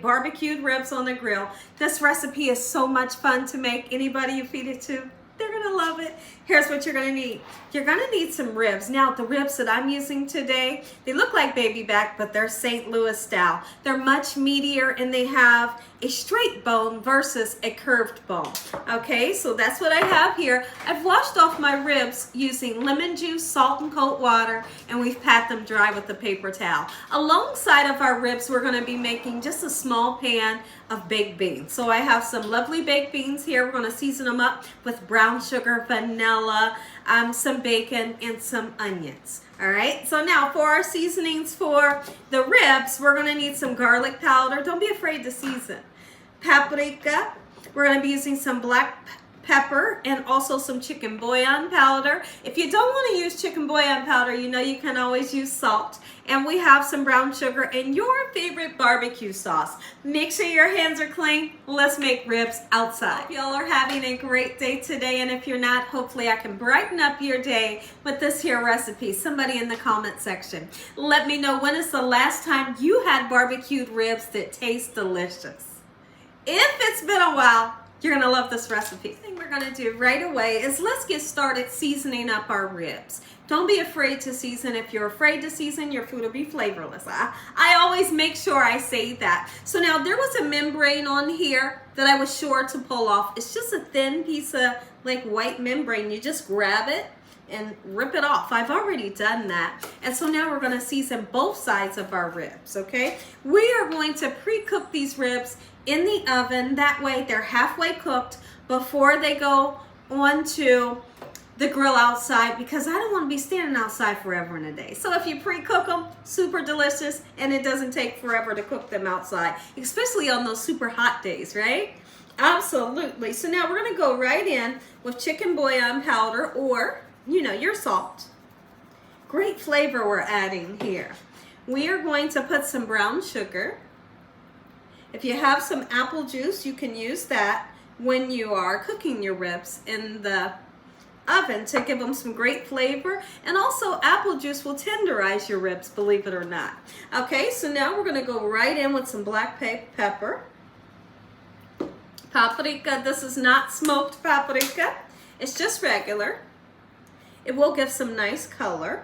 make barbecued ribs on the grill. This recipe is so much fun to make. Anybody you feed it to, they're gonna love it. Here's what you're gonna need. You're gonna need some ribs. Now, the ribs that I'm using today, they look like baby back, but they're St. Louis style. They're much meatier and they have a straight bone versus a curved bone. Okay, so that's what I have here. I've washed off my ribs using lemon juice, salt, and cold water, and we've pat them dry with a paper towel. Alongside of our ribs, we're gonna be making just a small pan of baked beans. So I have some lovely baked beans here. We're gonna season them up with brown sugar, vanilla, some bacon, and some onions. All right, so now for our seasonings for the ribs, we're gonna need some garlic powder. Don't be afraid to season. Paprika, we're gonna be using some black pepper and also some chicken bouillon powder. If you don't want to use chicken bouillon powder, you know you can always use salt. And we have some brown sugar and your favorite barbecue sauce. Make sure your hands are clean. Let's make ribs outside. Hope y'all are having a great day today, and if you're not, hopefully I can brighten up your day with this here recipe. Somebody in the comment section, let me know, when is the last time you had barbecued ribs that taste delicious? If it's been a while, you're gonna love this recipe. The thing we're gonna do right away is let's get started seasoning up our ribs. Don't be afraid to season. If you're afraid to season, your food will be flavorless. I always make sure I say that. So now there was a membrane on here that I was sure to pull off. It's just a thin piece of like white membrane. You just grab it and rip it off. I've already done that. And so now we're gonna season both sides of our ribs, okay? We are going to pre-cook these ribs in the oven. That way they're halfway cooked before they go onto the grill outside, because I don't want to be standing outside forever and a day. So if you pre-cook them, super delicious, and it doesn't take forever to cook them outside, especially on those super hot days, right? Absolutely. So now we're gonna go right in with chicken bouillon powder, or you know, your salt. Great flavor we're adding here. We are going to put some brown sugar. If you have some apple juice, you can use that when you are cooking your ribs in the oven to give them some great flavor. And also apple juice will tenderize your ribs, believe it or not. Okay, so now we're gonna go right in with some black pepper. Paprika, this is not smoked paprika. It's just regular. It will give some nice color.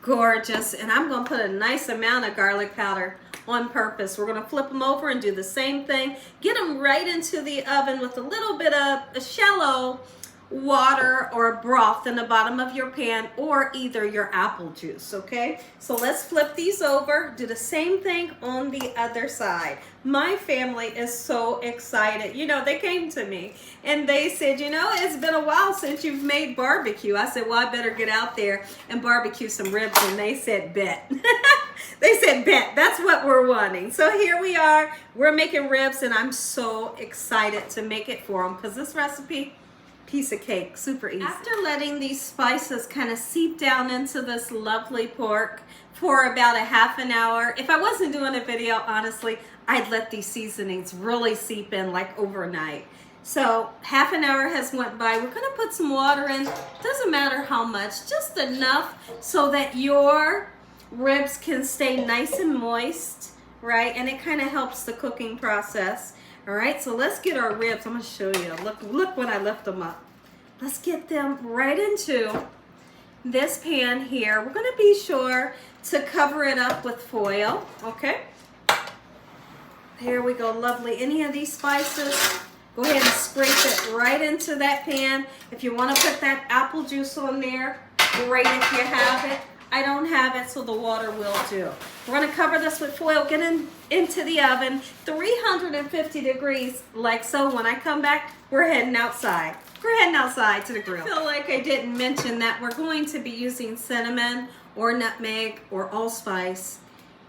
Gorgeous. And I'm gonna put a nice amount of garlic powder on purpose. We're gonna flip them over and do the same thing. Get them right into the oven with a little bit of a shallow water or broth in the bottom of your pan, or either your apple juice, okay? So let's flip these over, do the same thing on the other side. My family is so excited. You know, they came to me and they said, you know, it's been a while since you've made barbecue. I said, well, I better get out there and barbecue some ribs. And they said, bet. They said, bet. That's what we're wanting. So here we are. We're making ribs, and I'm so excited to make it for them, because this recipe, piece of cake, super easy. After letting these spices kind of seep down into this lovely pork for about a half an hour, if I wasn't doing a video, honestly, I'd let these seasonings really seep in like overnight. So half an hour has went by. We're gonna put some water in. Doesn't matter how much, just enough so that your ribs can stay nice and moist, right? And it kind of helps the cooking process. All right, so let's get our ribs. I'm gonna show you. Look when I lift them up. Let's get them right into this pan here. We're gonna be sure to cover it up with foil, okay? Here we go, lovely. Any of these spices, go ahead and scrape it right into that pan. If you wanna put that apple juice on there, great if you have it. I don't have it, so the water will do. We're gonna cover this with foil, get into the oven, 350 degrees, like so. When I come back, we're heading outside. We're heading outside to the grill. I feel like I didn't mention that we're going to be using cinnamon or nutmeg or allspice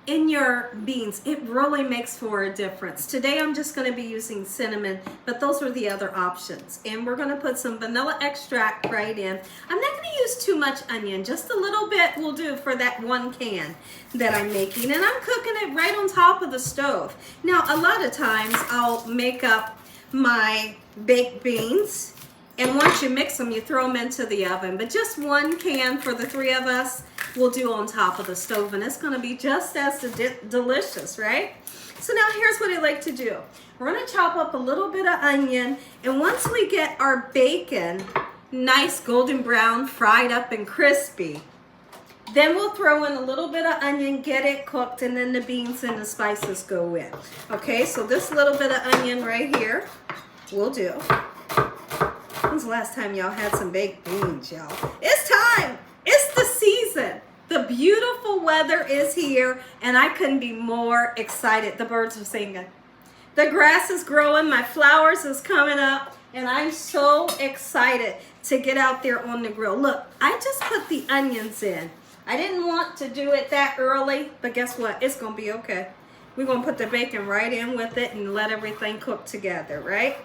in your beans. It really makes for a difference. Today I'm just going to be using cinnamon, but those are the other options. And we're going to put some vanilla extract right in. I'm not going to use too much onion, just a little bit will do for that one can that I'm making. And I'm cooking it right on top of the stove. Now a lot of times I'll make up my baked beans, and once you mix them, you throw them into the oven. But just one can for the three of us will do on top of the stove, and it's gonna be just as delicious, right? So now here's what I like to do. We're gonna chop up a little bit of onion, and once we get our bacon nice golden brown, fried up and crispy, then we'll throw in a little bit of onion, get it cooked, and then the beans and the spices go in. Okay, so this little bit of onion right here will do. When's the last time y'all had some baked beans, y'all? It's time. It's the season. The beautiful weather is here, and I couldn't be more excited. The birds are singing. The grass is growing, my flowers is coming up, and I'm so excited to get out there on the grill. Look, I just put the onions in. I didn't want to do it that early, but guess what? It's gonna be okay. We're gonna put the bacon right in with it and let everything cook together, right?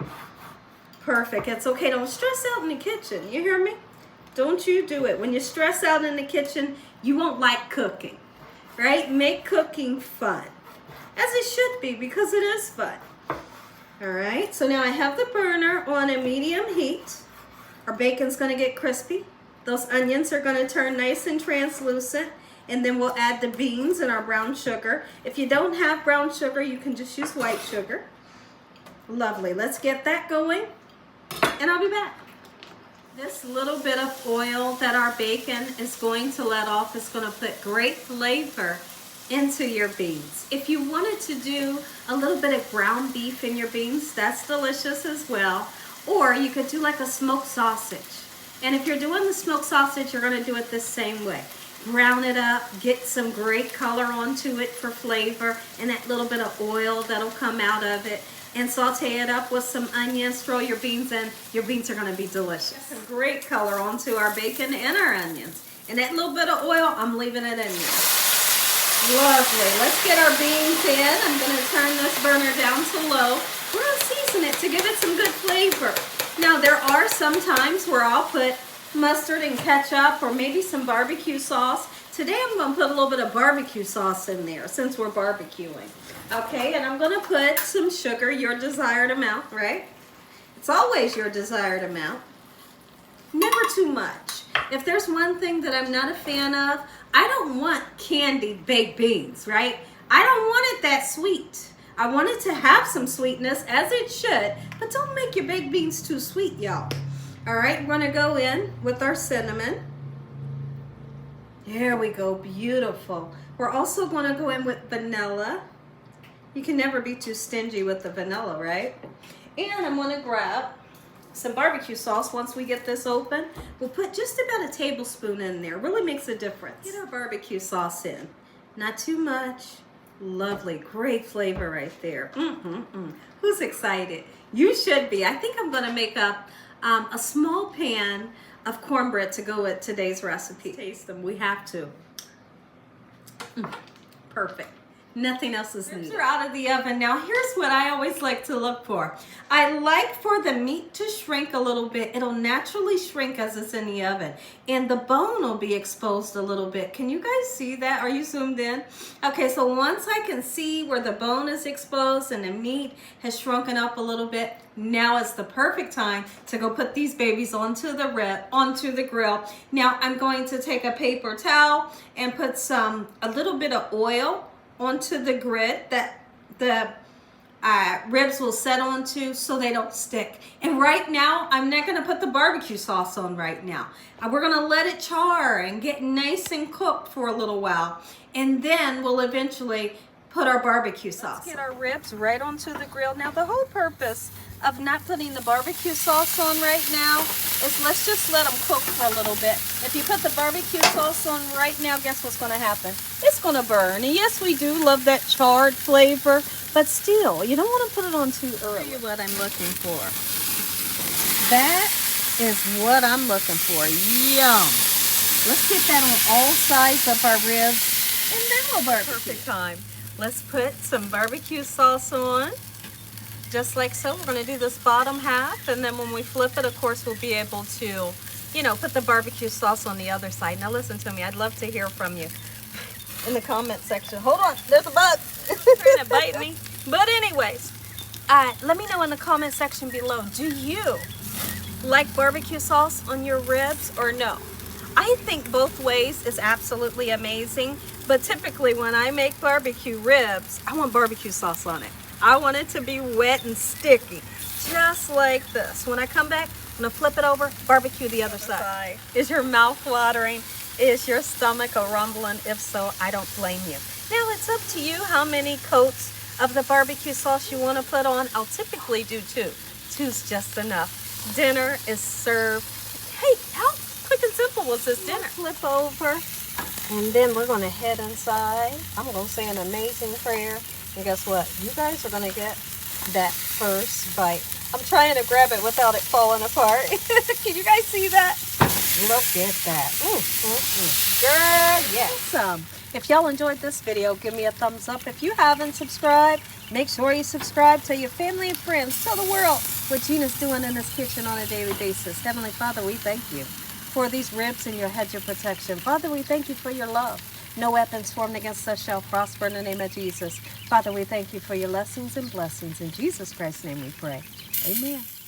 Perfect. It's okay. Don't stress out in the kitchen. You hear me? Don't you do it. When you stress out in the kitchen, you won't like cooking, right? Make cooking fun, as it should be, because it is fun. All right, so now I have the burner on a medium heat. Our bacon's gonna get crispy. Those onions are gonna turn nice and translucent, and then we'll add the beans and our brown sugar. If you don't have brown sugar, you can just use white sugar. Lovely, let's get that going, and I'll be back. This little bit of oil that our bacon is going to let off is going to put great flavor into your beans. If you wanted to do a little bit of ground beef in your beans, that's delicious as well. Or you could do like a smoked sausage. And if you're doing the smoked sausage, you're going to do it the same way. Brown it up, get some great color onto it for flavor, and that little bit of oil that'll come out of it. And saute it up with some onions, throw your beans in. Your beans are gonna be delicious. Some great color onto our bacon and our onions. And that little bit of oil, I'm leaving it in there. Lovely, let's get our beans in. I'm gonna turn this burner down to low. We're gonna season it to give it some good flavor. Now there are some times where I'll put mustard and ketchup or maybe some barbecue sauce. Today I'm gonna put a little bit of barbecue sauce in there since we're barbecuing. Okay, and I'm gonna put some sugar, your desired amount, right? It's always your desired amount. Never too much. If there's one thing that I'm not a fan of, I don't want candied baked beans, right? I don't want it that sweet. I want it to have some sweetness, as it should, but don't make your baked beans too sweet, y'all. All right, we're gonna go in with our cinnamon. There we go, beautiful. We're also gonna go in with vanilla. You can never be too stingy with the vanilla, right? And I'm gonna grab some barbecue sauce. Once we get this open, we'll put just about a tablespoon in there. Really makes a difference. Get our barbecue sauce in. Not too much. Lovely, great flavor right there. Who's excited? You should be. I think I'm gonna make up a small pan of cornbread to go with today's recipe. Taste them, we have to. Perfect. Nothing else is needed. They're out of the oven. Now here's what I always like to look for. I like for the meat to shrink a little bit. It'll naturally shrink as it's in the oven. And the bone will be exposed a little bit. Can you guys see that? Are you zoomed in? Okay, so once I can see where the bone is exposed and the meat has shrunken up a little bit, now is the perfect time to go put these babies onto the grill. Now I'm going to take a paper towel and put a little bit of oil onto the grid that the ribs will set onto so they don't stick. And right now, I'm not gonna put the barbecue sauce on right now. We're gonna let it char and get nice and cooked for a little while. And then we'll eventually put our barbecue sauce. Let's get our ribs right onto the grill. Now the whole purpose of not putting the barbecue sauce on right now is let's just let them cook for a little bit. If you put the barbecue sauce on right now, guess what's going to happen? It's going to burn. And yes, we do love that charred flavor, but still, you don't want to put it on too early. I'll tell you what I'm looking for. That is what I'm looking for. Yum. Let's get that on all sides of our ribs, and then we'll barbecue. Perfect time. Let's put some barbecue sauce on. Just like so. We're going to do this bottom half, and then when we flip it, of course, we'll be able to, put the barbecue sauce on the other side. Now listen to me. I'd love to hear from you in the comment section. Hold on. There's a bug. Trying to bite me. But anyways, let me know in the comment section below. Do you like barbecue sauce on your ribs or no? I think both ways is absolutely amazing, But typically when I make barbecue ribs, I want barbecue sauce on it. I want it to be wet and sticky, just like this. When I come back, I'm gonna flip it over, barbecue the other side. Is your mouth watering? Is your stomach a rumbling? If so, I don't blame you. Now it's up to you how many coats of the barbecue sauce you want to put on. I'll typically do 2. 2's just enough. Dinner is served. Hey, how quick and simple was this dinner? Flip over, and then we're going to head inside. I'm going to say an amazing prayer, and guess what? You guys are going to get that first bite. I'm trying to grab it without it falling apart. Can you guys see that? Look at that. Girl, yes. Awesome. If y'all enjoyed this video, give me a thumbs up. If you haven't subscribed, make sure you subscribe. Tell your family and friends. Tell the world what Gina's doing in this kitchen on a daily basis. Heavenly Father, we thank you for these ribs and your hedge of protection. Father, we thank you for your love. No weapons formed against us shall prosper in the name of Jesus. Father, we thank you for your lessons and blessings. In Jesus Christ's name we pray. Amen.